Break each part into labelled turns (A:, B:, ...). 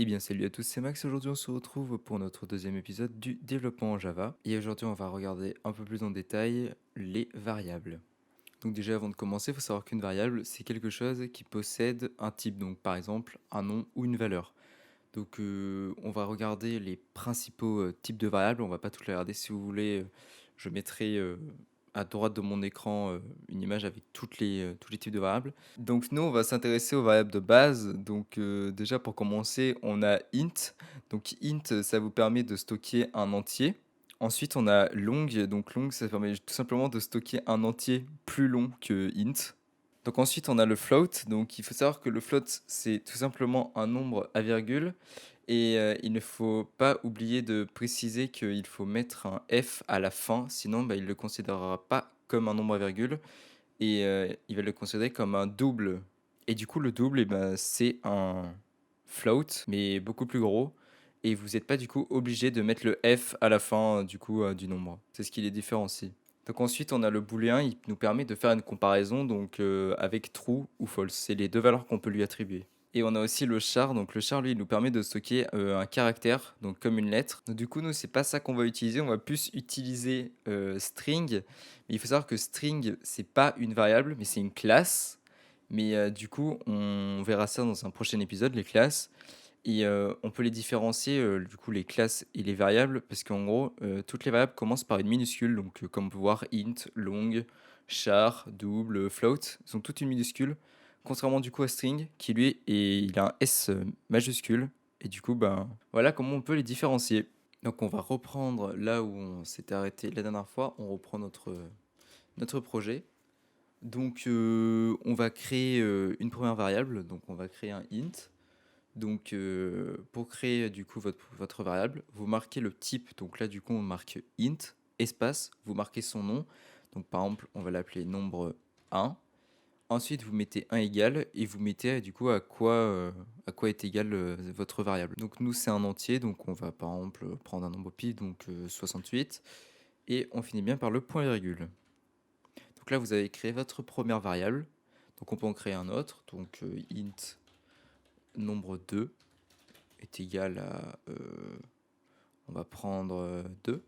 A: Eh bien salut à tous, c'est Max. Aujourd'hui on se retrouve pour notre deuxième épisode du développement en Java. Et aujourd'hui on va regarder un peu plus en détail les variables. Donc déjà avant de commencer, il faut savoir qu'une variable c'est quelque chose qui possède un type, donc par exemple un nom ou une valeur. Donc on va regarder les principaux types de variables, on va pas toutes les regarder. Si vous voulez, je mettrai à droite de mon écran une image avec tous les types de variables. Donc nous, on va s'intéresser aux variables de base. Donc déjà pour commencer, on a int. Donc int, ça vous permet de stocker un entier. Ensuite, on a long. Donc long, ça permet tout simplement de stocker un entier plus long que int. Donc ensuite, on a le float. Donc il faut savoir que le float, c'est tout simplement un nombre à virgule. Et il ne faut pas oublier de préciser qu'il faut mettre un F à la fin, sinon bah, il ne le considérera pas comme un nombre à virgule et il va le considérer comme un double. Et du coup, le double, eh ben, c'est un float, mais beaucoup plus gros. Et vous n'êtes pas du coup obligé de mettre le F à la fin du coup du nombre. C'est ce qui les différencie. Donc ensuite, on a le booléen, il nous permet de faire une comparaison donc avec true ou false. C'est les deux valeurs qu'on peut lui attribuer. Et on a aussi le char. Donc le char, lui, il nous permet de stocker un caractère, donc comme une lettre. Donc du coup, nous, c'est pas ça qu'on va utiliser. On va plus utiliser string. Mais il faut savoir que string, c'est pas une variable, mais c'est une classe. Mais du coup, on verra ça dans un prochain épisode, les classes. Et on peut les différencier, du coup, les classes et les variables, parce qu'en gros, toutes les variables commencent par une minuscule. Donc, comme on peut voir, int, long, char, double, float, sont toutes une minuscule. Contrairement du coup à string, qui lui, il a un S majuscule. Et du coup, ben, voilà comment on peut les différencier. Donc, on va reprendre là où on s'était arrêté la dernière fois. On reprend notre projet. Donc, on va créer une première variable. Donc, on va créer un int. Donc, pour créer du coup votre variable, vous marquez le type. Donc là, du coup, on marque int, espace, vous marquez son nom. Donc, par exemple, on va l'appeler nombre 1. Ensuite, vous mettez un égal et vous mettez du coup à quoi est égal votre variable. Donc, nous, c'est un entier. Donc, on va par exemple prendre un nombre pi, donc 68. Et on finit bien par le point virgule. Donc là, vous avez créé votre première variable. Donc, on peut en créer un autre. Donc, int nombre 2 est égal à... on va prendre 2.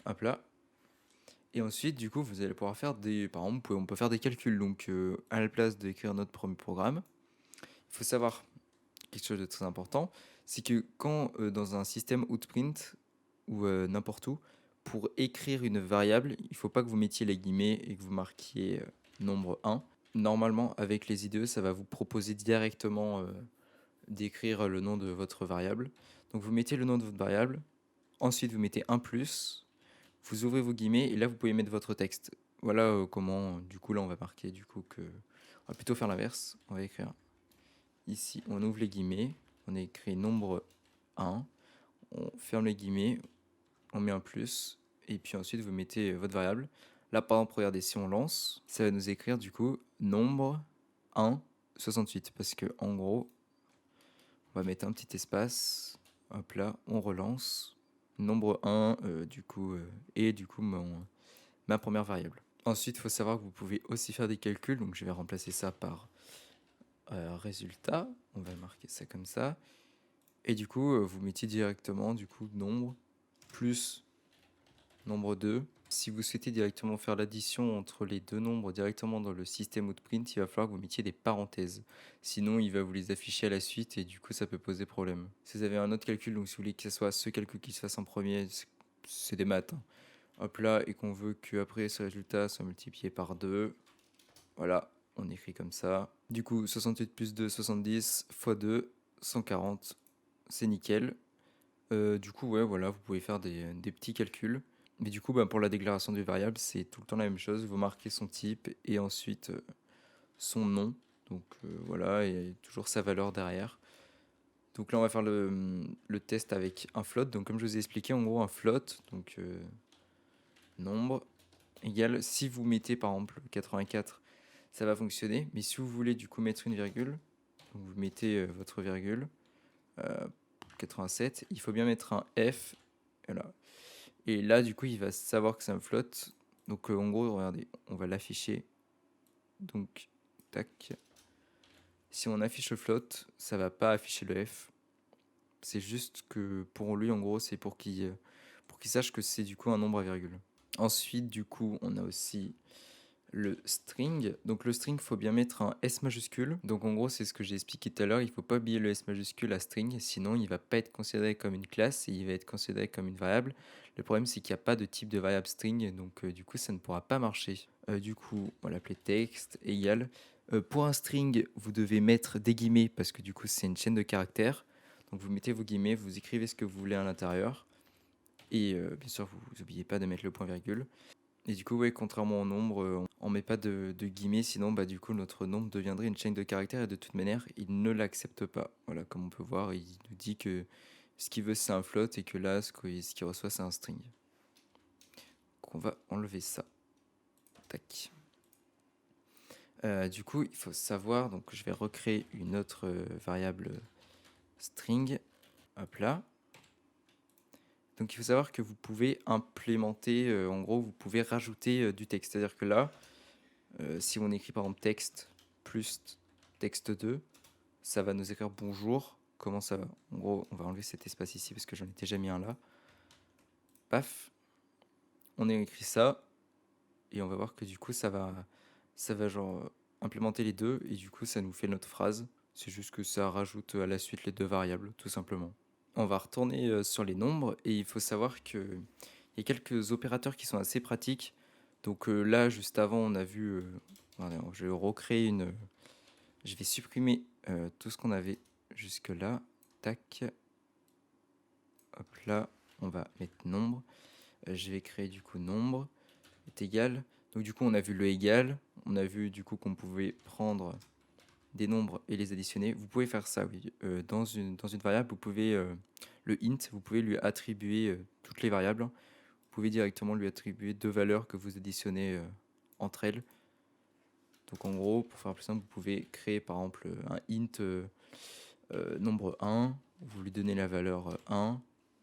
A: Hop là. Et ensuite, du coup, vous allez pouvoir faire des... Par exemple, on peut faire des calculs. Donc, à la place d'écrire notre premier programme, il faut savoir quelque chose de très important. C'est que quand dans un système outprint ou n'importe où, pour écrire une variable, il ne faut pas que vous mettiez les guillemets et que vous marquiez nombre 1. Normalement, avec les IDE, ça va vous proposer directement d'écrire le nom de votre variable. Donc, vous mettez le nom de votre variable. Ensuite, vous mettez un plus, vous ouvrez vos guillemets et là, vous pouvez mettre votre texte. Voilà comment, du coup, là, on va marquer, du coup, que... On va plutôt faire l'inverse. On va écrire ici, on ouvre les guillemets, on écrit nombre 1, on ferme les guillemets, on met un plus, et puis ensuite, vous mettez votre variable. Là, par exemple, regardez, si on lance, ça va nous écrire, du coup, nombre 1, 68, parce que, en gros, on va mettre un petit espace, hop là, on relance, nombre 1, du coup, et du coup ma première variable. Ensuite, il faut savoir que vous pouvez aussi faire des calculs, donc je vais remplacer ça par résultat, on va marquer ça comme ça, et du coup, vous mettez directement, du coup, nombre plus nombre 2. Si vous souhaitez directement faire l'addition entre les deux nombres directement dans le système outprint, il va falloir que vous mettiez des parenthèses. Sinon, il va vous les afficher à la suite et du coup, ça peut poser problème. Si vous avez un autre calcul, donc si vous voulez que ce soit ce calcul qui se fasse en premier, c'est des maths. Hein. Hop là, et qu'on veut qu'après ce résultat soit multiplié par 2. Voilà, on écrit comme ça. Du coup, 68 plus 2, 70 fois 2, 140. C'est nickel. Du coup, ouais, voilà, vous pouvez faire des petits calculs. Mais du coup, bah, pour la déclaration du variable, c'est tout le temps la même chose. Vous marquez son type et ensuite son nom. Donc voilà, et toujours sa valeur derrière. Donc là, on va faire le test avec un float. Donc comme je vous ai expliqué, en gros, un float, donc nombre, égale, si vous mettez par exemple 84, ça va fonctionner. Mais si vous voulez du coup mettre une virgule, donc vous mettez votre virgule, euh, 87, il faut bien mettre un F. Voilà. Et là, du coup, il va savoir que c'est un float. Donc, en gros, regardez, on va l'afficher. Donc, tac. Si on affiche le float, ça va pas afficher le F. C'est juste que pour lui, en gros, c'est pour qu'il sache que c'est du coup un nombre à virgule. Ensuite, du coup, on a aussi le string. Donc le string, il faut bien mettre un S majuscule. Donc en gros, c'est ce que j'ai expliqué tout à l'heure. Il ne faut pas oublier le S majuscule à string, sinon il ne va pas être considéré comme une classe et il va être considéré comme une variable. Le problème, c'est qu'il n'y a pas de type de variable string, donc du coup, ça ne pourra pas marcher. Du coup, on va l'appeler texte égal. Pour un string, vous devez mettre des guillemets parce que du coup, c'est une chaîne de caractères. Donc vous mettez vos guillemets, vous écrivez ce que vous voulez à l'intérieur. Et bien sûr, vous n'oubliez pas de mettre le point virgule. Et du coup, ouais, contrairement au nombre, on met pas de guillemets, sinon bah, du coup notre nombre deviendrait une chaîne de caractères et de toute manière, il ne l'accepte pas. Voilà, comme on peut voir, il nous dit que ce qu'il veut c'est un float et que là, ce qu'il reçoit c'est un string. Donc on va enlever ça. Tac. Du coup, il faut savoir, donc je vais recréer une autre variable string. Hop là. Donc il faut savoir que vous pouvez implémenter, en gros, vous pouvez rajouter du texte. C'est-à-dire que là, si on écrit par exemple texte plus texte 2, ça va nous écrire bonjour, comment ça va. En gros, on va enlever cet espace ici parce que j'en ai déjà mis un là. Paf, on a écrit ça et on va voir que du coup ça va genre implémenter les deux et du coup ça nous fait notre phrase. C'est juste que ça rajoute à la suite les deux variables, tout simplement. On va retourner sur les nombres et il faut savoir qu'il y a quelques opérateurs qui sont assez pratiques. Donc là, juste avant, on a vu... je vais recréer une... Je vais supprimer tout ce qu'on avait jusque là. Tac. Hop là, on va mettre nombre. Je vais créer du coup nombre est égal. Donc du coup, on a vu le égal. On a vu du coup qu'on pouvait prendre des nombres et les additionner. Vous pouvez faire ça, oui. Dans une variable, vous pouvez... le int, vous pouvez lui attribuer toutes les variables. Vous pouvez directement lui attribuer deux valeurs que vous additionnez entre elles. Donc en gros, pour faire plus simple, vous pouvez créer par exemple un int nombre 1, vous lui donnez la valeur 1,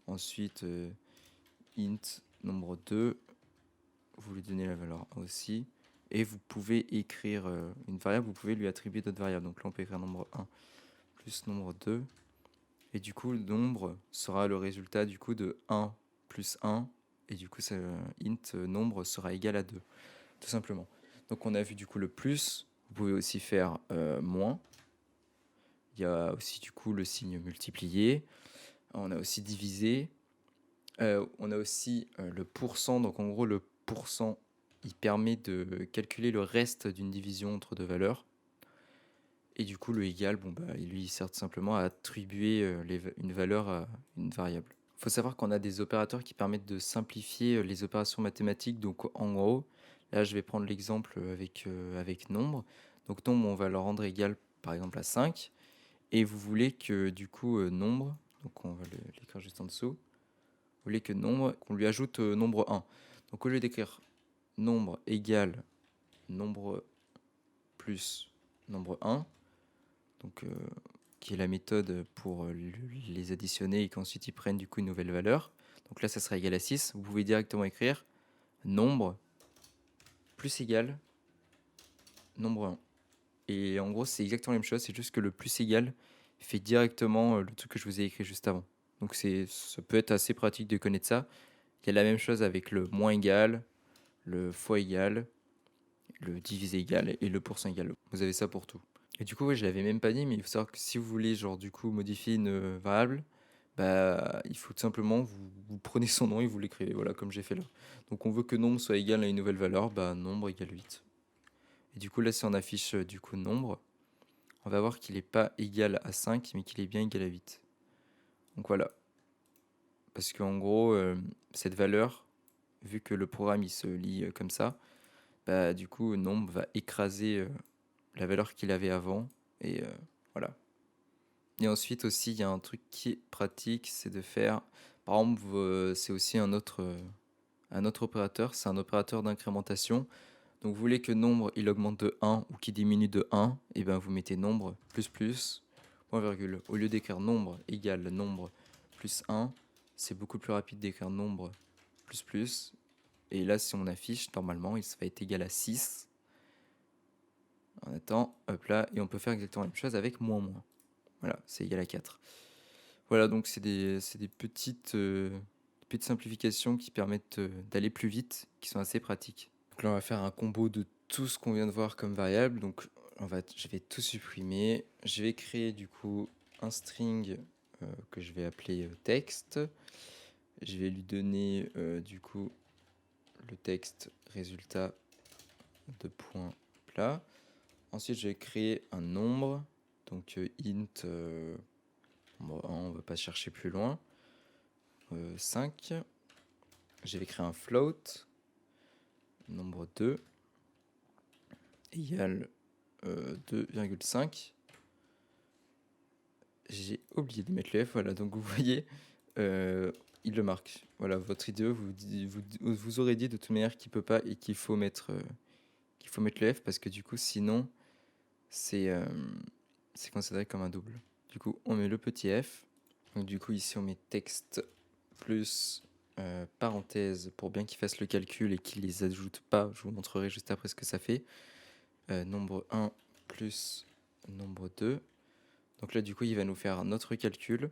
A: ensuite int nombre 2, vous lui donnez la valeur 1 aussi, et vous pouvez écrire une variable, vous pouvez lui attribuer d'autres variables. Donc là, on peut écrire nombre 1 plus nombre 2, et du coup, le nombre sera le résultat du coup de 1 plus 1, et du coup, int nombre sera égal à 2, tout simplement. Donc on a vu du coup le plus, vous pouvez aussi faire moins. Il y a aussi du coup le signe multiplié. On a aussi divisé. On a aussi le pourcent. Donc en gros, le pourcent, il permet de calculer le reste d'une division entre deux valeurs. Et du coup, le égal, bon, bah, il lui sert tout simplement à attribuer une valeur à une variable. Il faut savoir qu'on a des opérateurs qui permettent de simplifier les opérations mathématiques. Donc en gros, là, je vais prendre l'exemple avec nombre. Donc nombre, on va le rendre égal par exemple à 5. Et vous voulez que du coup nombre, donc on va l'écrire juste en dessous, vous voulez que nombre, qu'on lui ajoute nombre 1. Donc au lieu d'écrire nombre égal nombre plus nombre 1, donc qui est la méthode pour les additionner et qu'ensuite ils prennent du coup une nouvelle valeur. Donc là ça sera égal à 6. Vous pouvez directement écrire nombre plus égal nombre 1. Et en gros c'est exactement la même chose, c'est juste que le plus égal fait directement le truc que je vous ai écrit juste avant. Donc ça peut être assez pratique de connaître ça. Il y a la même chose avec le moins égal, le fois égal, le divisé égal et le pourcent égal. Vous avez ça pour tout. Et du coup, ouais, je l'avais même pas dit, mais il faut savoir que si vous voulez genre du coup modifier une variable, bah il faut tout simplement vous prenez son nom et vous l'écrivez, voilà comme j'ai fait là. Donc on veut que nombre soit égal à une nouvelle valeur, bah nombre égale 8. Et du coup là si on affiche du coup nombre, on va voir qu'il n'est pas égal à 5, mais qu'il est bien égal à 8. Donc voilà. Parce qu'en gros, cette valeur, vu que le programme il se lit comme ça, bah du coup nombre va écraser la valeur qu'il avait avant. Et voilà. Et ensuite aussi, il y a un truc qui est pratique, c'est de faire... Par exemple, c'est aussi un autre opérateur, c'est un opérateur d'incrémentation. Donc vous voulez que nombre il augmente de 1 ou qu'il diminue de 1, et bien vous mettez nombre plus, point virgule. Au lieu d'écrire nombre égale nombre plus 1, c'est beaucoup plus rapide d'écrire nombre plus. Et là, si on affiche, normalement, il va être égal à 6. On attend, hop là, et on peut faire exactement la même chose avec moins. Voilà, c'est égal à 4. Voilà, donc c'est des petites simplifications qui permettent d'aller plus vite, qui sont assez pratiques. Donc là, on va faire un combo de tout ce qu'on vient de voir comme variable. Donc je vais tout supprimer. Je vais créer du coup un string que je vais appeler texte. Je vais lui donner du coup le texte résultat de point plat. Ensuite, je vais créer un nombre. Donc int, on va pas chercher plus loin. 5. Je vais créer un float. Nombre 2 égale 2,5. J'ai oublié de mettre le f, voilà, donc vous voyez, il le marque. Voilà, votre IDE vous aurait dit de toute manière qu'il peut pas et qu'il faut mettre le f parce que du coup, sinon, c'est considéré comme un double. Du coup, on met le petit f. Donc du coup, ici, on met texte plus parenthèse pour bien qu'il fasse le calcul et qu'il les ajoute pas. Je vous montrerai juste après ce que ça fait. Nombre 1 plus nombre 2. Donc là, du coup, il va nous faire notre calcul.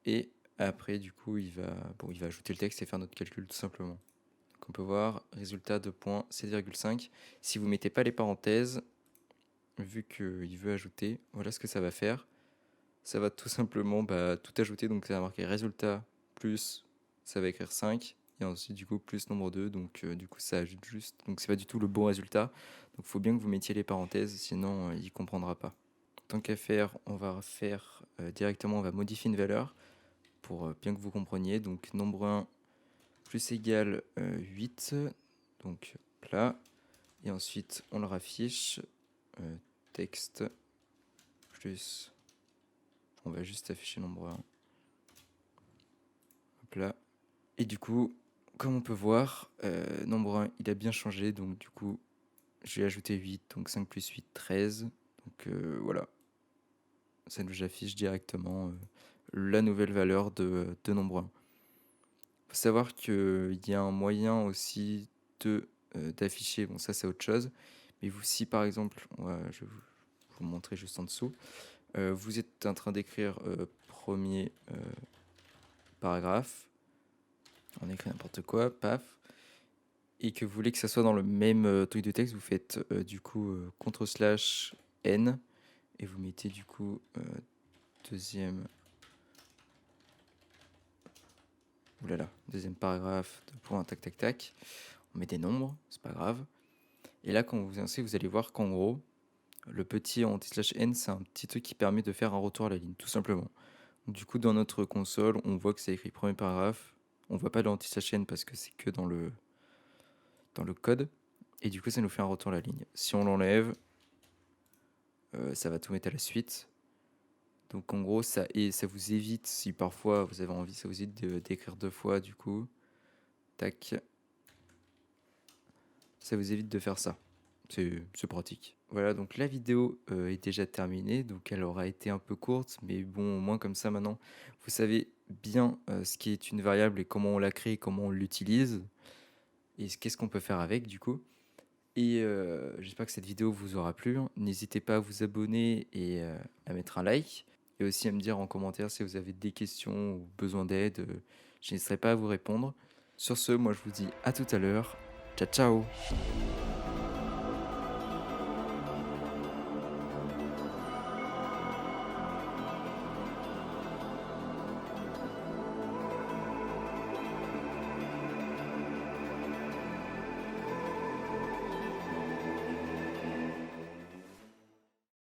A: Et après, du coup, il va ajouter le texte et faire notre calcul tout simplement. Donc on peut voir résultat de point 7,5. Si vous mettez pas les parenthèses, vu qu'il veut ajouter, voilà ce que ça va faire. Ça va tout simplement tout ajouter. Donc ça va marquer résultat plus, ça va écrire 5. Et ensuite, du coup, plus nombre 2. Donc du coup, ça ajoute juste. Donc c'est pas du tout le bon résultat. Donc il faut bien que vous mettiez les parenthèses, sinon il comprendra pas. Tant qu'à faire, on va faire directement, on va modifier une valeur pour bien que vous compreniez. Donc nombre 1 plus égal 8, donc là. Et ensuite, on le raffiche, texte plus, on va juste afficher nombre 1. Hop là. Et du coup, comme on peut voir, nombre 1, il a bien changé. Donc du coup, je vais ajouter 8, donc 5 plus 8, 13. Donc voilà. Ça nous affiche directement la nouvelle valeur de nombre 1. Il faut savoir qu'il y a un moyen aussi d'afficher, bon ça c'est autre chose, mais si par exemple, je vais vous montrer juste en dessous, vous êtes en train d'écrire premier paragraphe, on écrit n'importe quoi, paf, et que vous voulez que ça soit dans le même truc de texte, vous faites du coup CTRL/N, et vous mettez du coup deuxième paragraphe, de point, tac, tac, tac. On met des nombres, c'est pas grave. Et là, quand vous insérez, vous allez voir qu'en gros, le petit anti/n, c'est un petit truc qui permet de faire un retour à la ligne, tout simplement. Donc, du coup, dans notre console, on voit que c'est écrit premier paragraphe. On voit pas le anti/n parce que c'est que dans le code. Et du coup, ça nous fait un retour à la ligne. Si on l'enlève, ça va tout mettre à la suite. Donc en gros, ça vous évite, si parfois vous avez envie, ça vous évite d'écrire 2 fois du coup. Tac. Ça vous évite de faire ça. C'est pratique. Voilà, donc la vidéo est déjà terminée. Donc elle aura été un peu courte, mais bon, au moins comme ça maintenant, vous savez bien ce qui est une variable et comment on la crée, comment on l'utilise. Et qu'est-ce qu'on peut faire avec du coup. Et j'espère que cette vidéo vous aura plu. N'hésitez pas à vous abonner et à mettre un like. Et aussi à me dire en commentaire si vous avez des questions ou besoin d'aide. Je n'hésiterai pas à vous répondre. Sur ce, moi je vous dis à tout à l'heure. Ciao ciao.